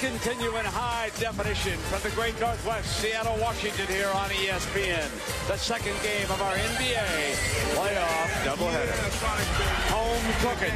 continue in high definition from the great Northwest, Seattle, Washington here on ESPN. The second game of our NBA playoff doubleheader. Home cooking.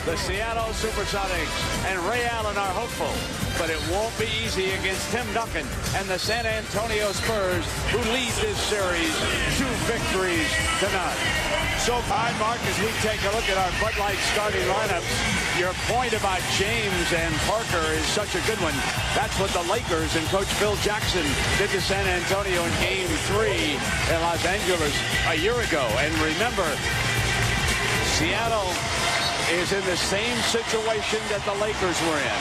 The Seattle Supersonics and Ray Allen are hopeful, but it won't be easy against Tim Duncan and the San Antonio Spurs, who lead this series 2 victories to none. So, hi, Mark, as we take a look at our Bud Light starting lineups, your point about James and Parker is such a good one. That's what the Lakers and Coach Phil Jackson did to San Antonio in Game 3 in Los Angeles a year ago. And remember, Seattle is in the same situation that the Lakers were in,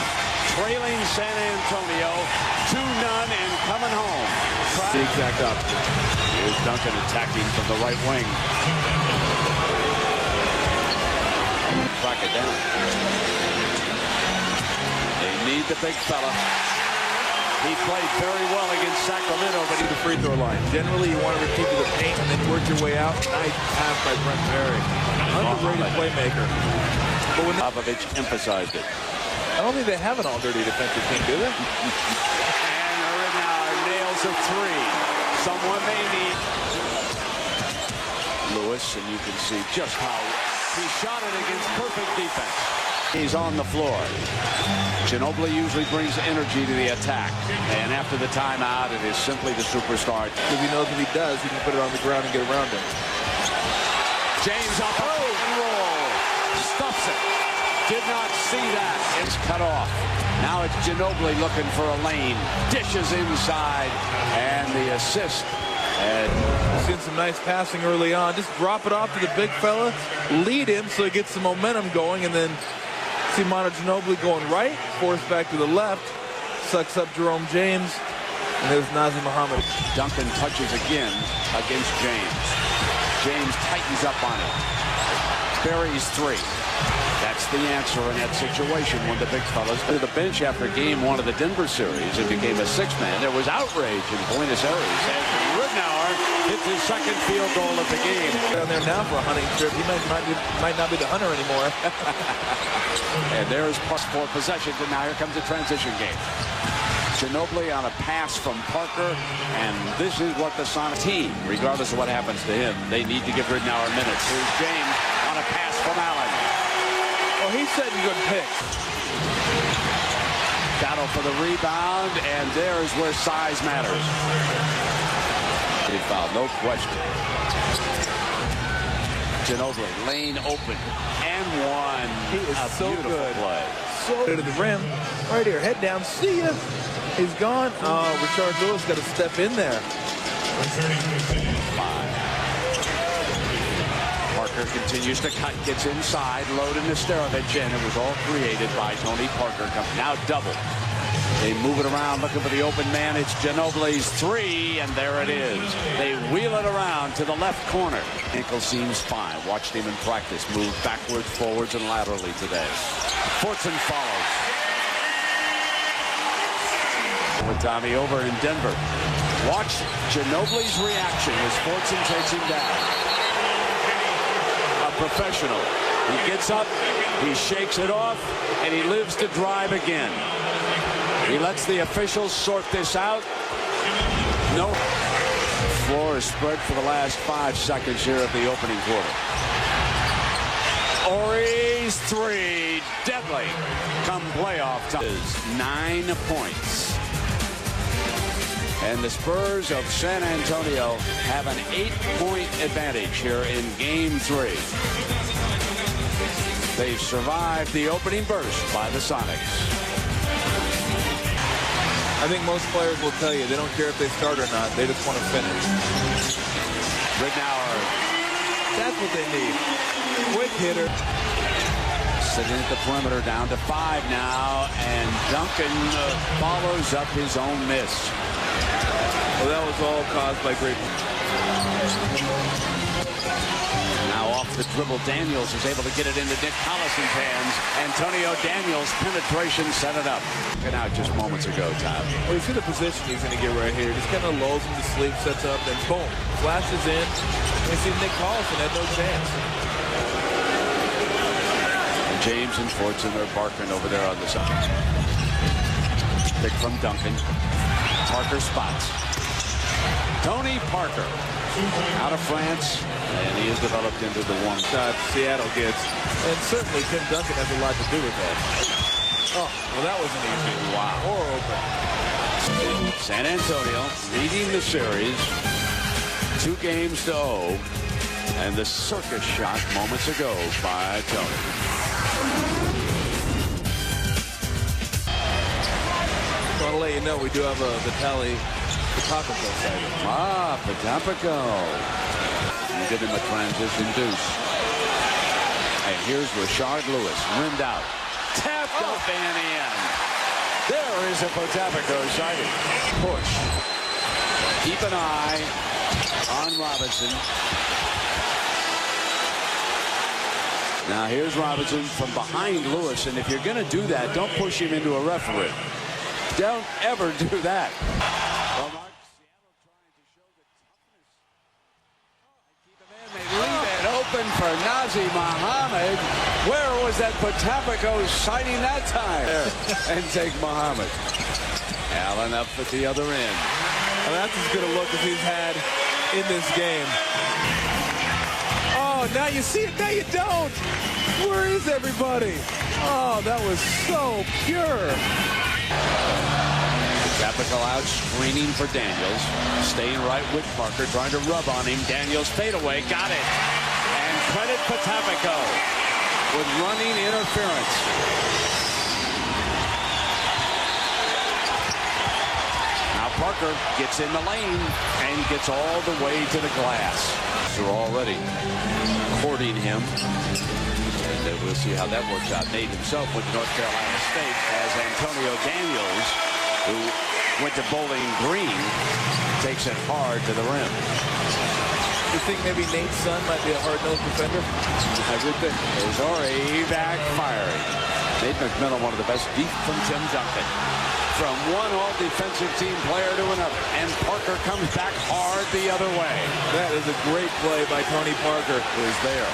trailing San Antonio 2-0 and coming home. The exact opposite. Here's Duncan attacking from the right wing. Track it down. They need the big fella. He played very well against Sacramento, but To the free throw line. Generally, you want to repeat to the paint and then work your way out. Nice pass by Brent Berry. Underrated playmaker. But when Popovich emphasized it. I don't think they have an all-dirty defensive team, do they? And Ridnour nails a 3. Someone they need. Lewis, and you can see just how he shot it against perfect defense. He's on the floor. Ginobili usually brings energy to the attack. And after the timeout, it is simply the superstar. Because he knows if he does, he can put it on the ground and get around him. James up and roll. Stuffs it. Did not see that. It's cut off. Now it's Ginobili looking for a lane. Dishes inside. And the assist. And seen some nice passing early on. Just drop it off to the big fella. Lead him so he gets some momentum going. And then see Manu Ginobili going right. Force back to the left. Sucks up Jerome James. And there's Nazr Mohammed. Duncan touches again against James. James tightens up on it. Buries 3. That's the answer in that situation when the big fellas to the bench after game 1 of the Denver series. It became a 6-man. There was outrage in Buenos Aires as Ridnour hit his second field goal of the game. Down there now for a hunting trip. He might not be the hunter anymore. And there's +4 possessions, and now here comes a transition game. Ginobili on a pass from Parker, and this is what the Sonic team, regardless of what happens to him, they need to give Ridnour minutes. Here's James on a pass from Allen. Well, he said he's good pick. Battle for the rebound, and there's where size matters. He fouled, no question. Ginobili, lane open, and 1. He is so good. Play. So good to the rim. Right here, head down, see ya. He's gone. Oh, Richard Lewis got to step in there. 5. Parker continues to cut, gets inside, loading Nesterovic in. It was all created by Tony Parker. Now double. They move it around, looking for the open man. It's Ginobili's 3, and there it is. They wheel it around to the left corner. Ankle seems fine. Watched him in practice. Moved backwards, forwards, and laterally today. Fortson follows. With Tommy over in Denver. Watch Ginobili's reaction as Fortson takes him down. A professional. He gets up, he shakes it off, and he lives to drive again. He lets the officials sort this out. No. Floor is spread for the last 5 seconds here of the opening quarter. Ori's 3, deadly. Come playoff time. 9 points. And the Spurs of San Antonio have an 8-point advantage here in Game 3. They've survived the opening burst by the Sonics. I think most players will tell you they don't care if they start or not. They just want to finish. Ridnour. That's what they need. Quick hitter. Sitting at the perimeter, down to 5 now, and Duncan follows up his own miss. Well, that was all caused by great. Now off the dribble, Daniels is able to get it into Nick Collison's hands. Antonio Daniels' penetration set it up. And out just moments ago, Tom. Well, you see the position he's going to get right here. Just kind of lulls him to sleep, sets up, then boom, flashes in. You see Nick Collison had no chance. And James and Fortson are barking over there on the side. pick from Duncan. Parker spots. Tony Parker out of France, and he is developed into the one shot Seattle gets. And certainly Tim Duncan has a lot to do with that. Oh, well, that wasn't easy. Wow. Or open. San Antonio leading the series 2-0, and the circus shot moments ago by Tony. I want to let you know we do have the tally. Potapico sighting. Potapico. Give him a transition deuce. And here's Rashard Lewis, rimmed out. Tapped up and in. There is a Potapico sighting. Push. Keep an eye on Robinson. Now here's Robinson from behind Lewis, and if you're going to do that, don't push him into a referee. Don't ever do that. Open for Nazi Muhammad. Where was that Potapico sighting that time? And take Muhammad. Allen up at the other end. Well, that's as good a look as he's had in this game. Oh, now you see it, now you don't. Where is everybody? Oh, that was so pure. Potapico out screening for Daniels. Staying right with Parker, trying to rub on him. Daniels fadeaway, got it. And credit Potapico with running interference. Now Parker gets in the lane and gets all the way to the glass. They're already courting him. And we'll see how that works out. Nate himself went to North Carolina State as Antonio Daniels, who went to Bowling Green, takes it hard to the rim. You think maybe Nate's son might be a hard-nosed defender? I would think. Is already backfiring. Nate McMillan, one of the best deep from Tim Duncan. From one all-defensive team player to another. And Parker comes back hard the other way. That is a great play by Tony Parker. Is there.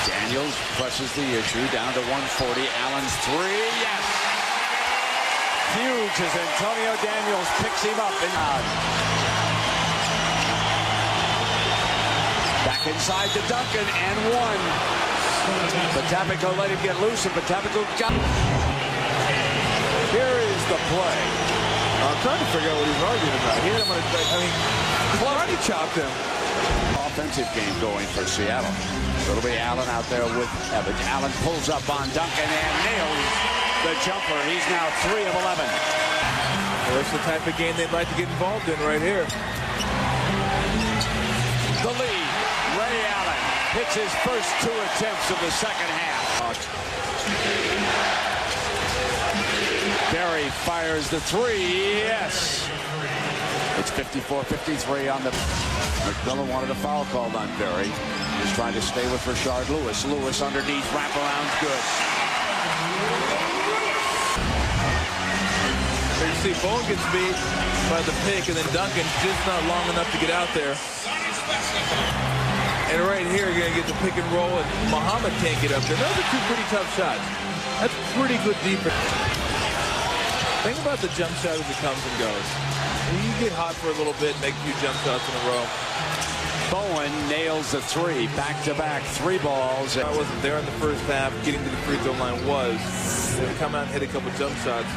Daniels presses the issue down to 140. Allen's three, yes. Huge as Antonio Daniels picks him up and out. Back inside to Duncan and one. Potapico let him get loose, and Potapico got it. Here is the play. I'm trying to figure out what he's arguing about. He hit him on his back. I mean, karate chopped him. Offensive game going for Seattle. So it'll be Allen out there with Evans. Allen pulls up on Duncan and nails the jumper. He's now 3 of 11. Well, that's the type of game they'd like to get involved in right here. The lead. Ray Allen hits his first 2 attempts of the second half. Barry fires the 3. Yes. It's 54-53 on the... McMillan wanted a foul called on Barry. He's trying to stay with Rashard Lewis. Lewis underneath, wraparound's good. There you see Bowen gets beat by the pick, and then Duncan's just not long enough to get out there. And right here, you're going to get the pick and roll, and Muhammad can't get up there. Those are 2 pretty tough shots. That's pretty good defense. Think about the jump shot as it comes and goes. You get hot for a little bit, make a few jump shots in a row. Bowen nails the 3, back-to-back 3 balls. I wasn't there in the first half. Getting to the free throw line was. They come out and hit a couple jump shots.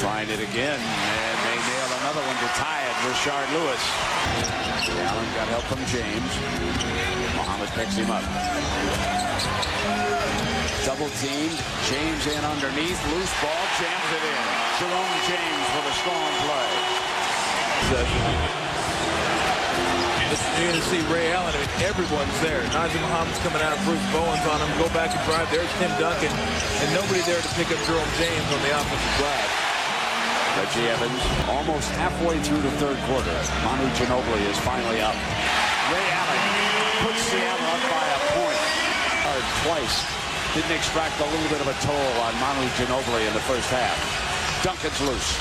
Trying it again, and they nail another one to tie it. Rashard Lewis. Allen got help from James. Muhammad picks him up. Double teamed. James in underneath. Loose ball. Jams it in. Jerome James with a strong play. You're going to see Ray Allen. I mean, everyone's there. Nazi Muhammad's coming out. Bruce Bowen's on him. Go back and drive. There's Tim Duncan. And nobody there to pick up Jerome James on the offensive drive. Reggie Evans almost halfway through the third quarter. Manu Ginobili is finally up. Ray Allen puts Seattle up by a point. Twice. Didn't extract a little bit of a toll on Manu Ginobili in the first half. Duncan's loose.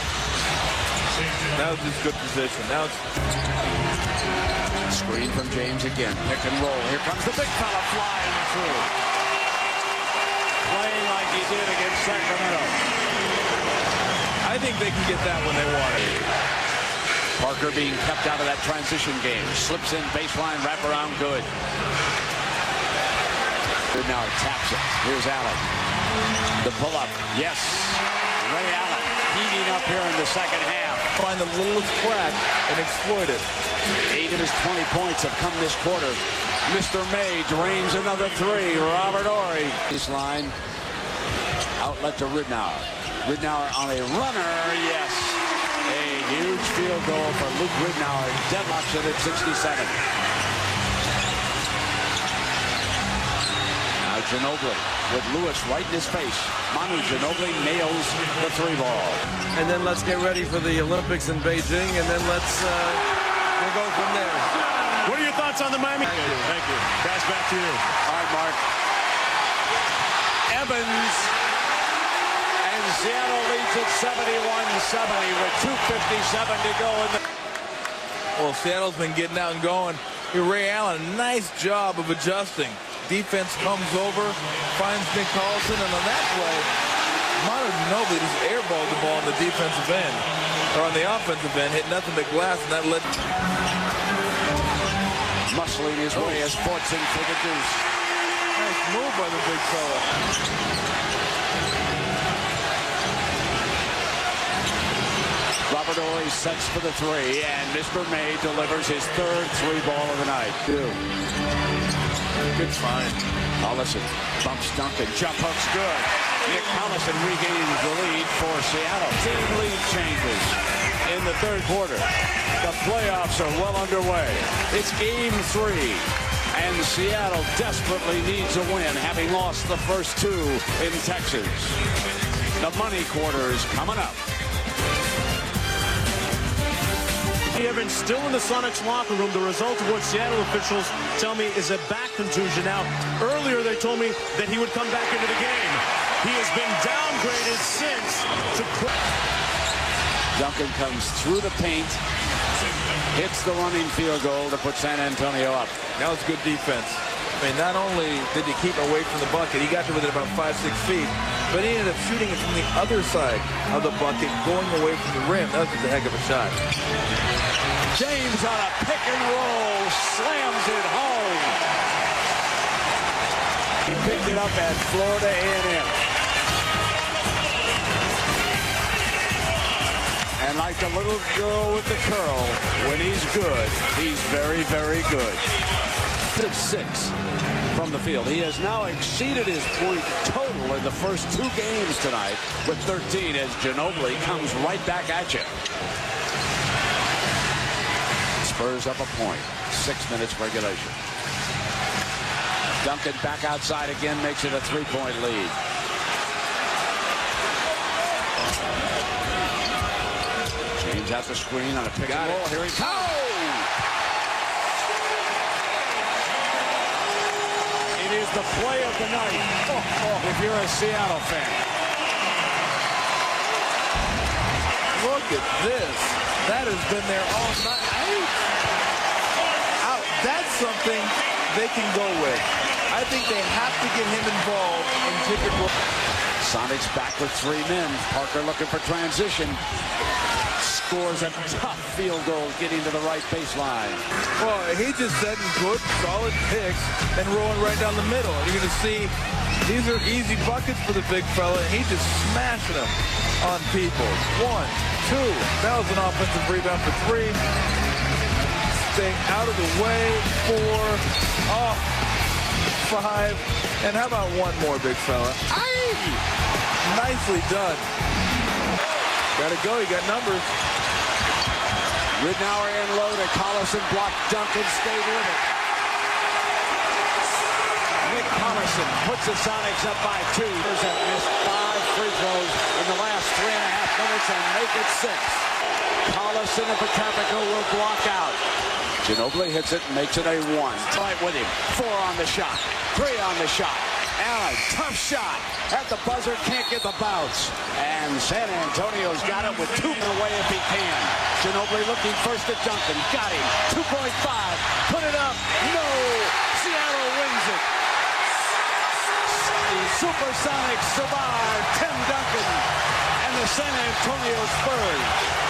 Now it's just good position. Now it's... Screen from James again. Pick and roll. Here comes the big fella flying through. Playing like he did against Sacramento. I think they can get that when they want it. Parker being kept out of that transition game. Slips in baseline, wraparound, good. Now taps it. Here's Allen. The pull-up. Yes. Ray Allen heating up here in the second half. Find the littlest crack and exploit it. 8 of his 20 points have come this quarter. Mr. May drains another 3. Robert Horry. Baseline. Outlet to Ridnour. Ridnour on a runner. Yes. A huge field goal for Luke Ridnour. Deadlocks it at 67. Now Ginobili with Lewis right in his face. Manu Ginobili nails the 3-ball. And then let's get ready for the Olympics in Beijing, and then we'll go from there. What are your thoughts on the Miami? Thank you. Pass back to you. All right, Mark. Evans. And Seattle leads at 71-70 with 2:57 to go. Well, Seattle's been getting out and going. Ray Allen, nice job of adjusting. Defense comes over, finds Nick Collison, and on that play, Manu Ginobili just airballed the ball on the defensive end, or on the offensive end, hit nothing but glass, and that led. Muscling his way as Fortson for the deuce. Nice move by the big fella. Robert Horry sets for the 3, and Mr. May delivers his 3rd 3-ball of the night. Good find. Collison bumps Duncan. Jump hook's good. Nick Collison regains the lead for Seattle. Team lead changes in the 3rd quarter. The playoffs are well underway. It's game 3. And Seattle desperately needs a win, having lost the first 2 in Texas. The money quarter is coming up. Evans still in the Sonics locker room. The result of what Seattle officials tell me is a back contusion. Now, earlier they told me that he would come back into the game. He has been downgraded since to Duncan comes through the paint, hits the running field goal to put San Antonio up. That was good defense. I mean, not only did he keep away from the bucket, he got to within about 5-6 feet, but he ended up shooting it from the other side of the bucket, going away from the rim. That was just a heck of a shot. James on a pick and roll, slams it home. He picked it up at Florida A&M. And like the little girl with the curl, when he's good, he's very, very good. 6 from the field. He has now exceeded his point total in the first 2 games tonight with 13 as Ginobili comes right back at you. Spurs up a point. 6 minutes regulation. Duncan back outside again, makes it a 3-point lead. James has the screen on a pick and roll. Here he comes. It is the play of the night if you're a Seattle fan. Look at this. That has been there all night. That's something they can go with. I think they have to get him involved in ticket. Sonics back with 3 men. Parker looking for transition. Scores a tough field goal getting to the right baseline. Well, he's just setting good, solid picks and rolling right down the middle. And you're going to see these are easy buckets for the big fella, and he's just smashing them on people. 1, 2. That was an offensive rebound for 3. Stay out of the way. 4. 5. And how about 1 more, big fella? Aye! Nicely done. Gotta go. You got numbers. Ridnour in low to Collison. Blocked. Duncan stayed with it. Nick Collison puts the Sonics up by 2. Spurs have missed 5 free throws in the last 3.5 minutes and make it 6. Collison of Pacapico will block out. Ginobili hits it and makes it a 1. Right with him. 4 on the shot. 3 on the shot. Allen, tough shot. At the buzzer, can't get the bounce. And San Antonio's got it with 2 away if he can. Ginobili looking first at Duncan. Got him. 2.5. Put it up. No. Seattle wins it. The Supersonics survive. Tim Duncan and the the San Antonio Spurs.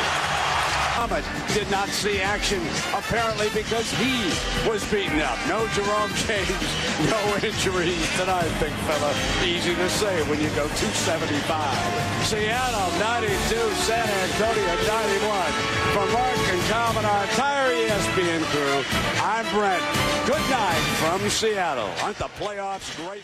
Muhammad did not see action, apparently because he was beaten up. No Jerome James, no injuries tonight, big fella. Easy to say when you go 275. Seattle 92, San Antonio 91. For Mark and Calvin, our entire ESPN crew, I'm Brent. Good night from Seattle. Aren't the playoffs great?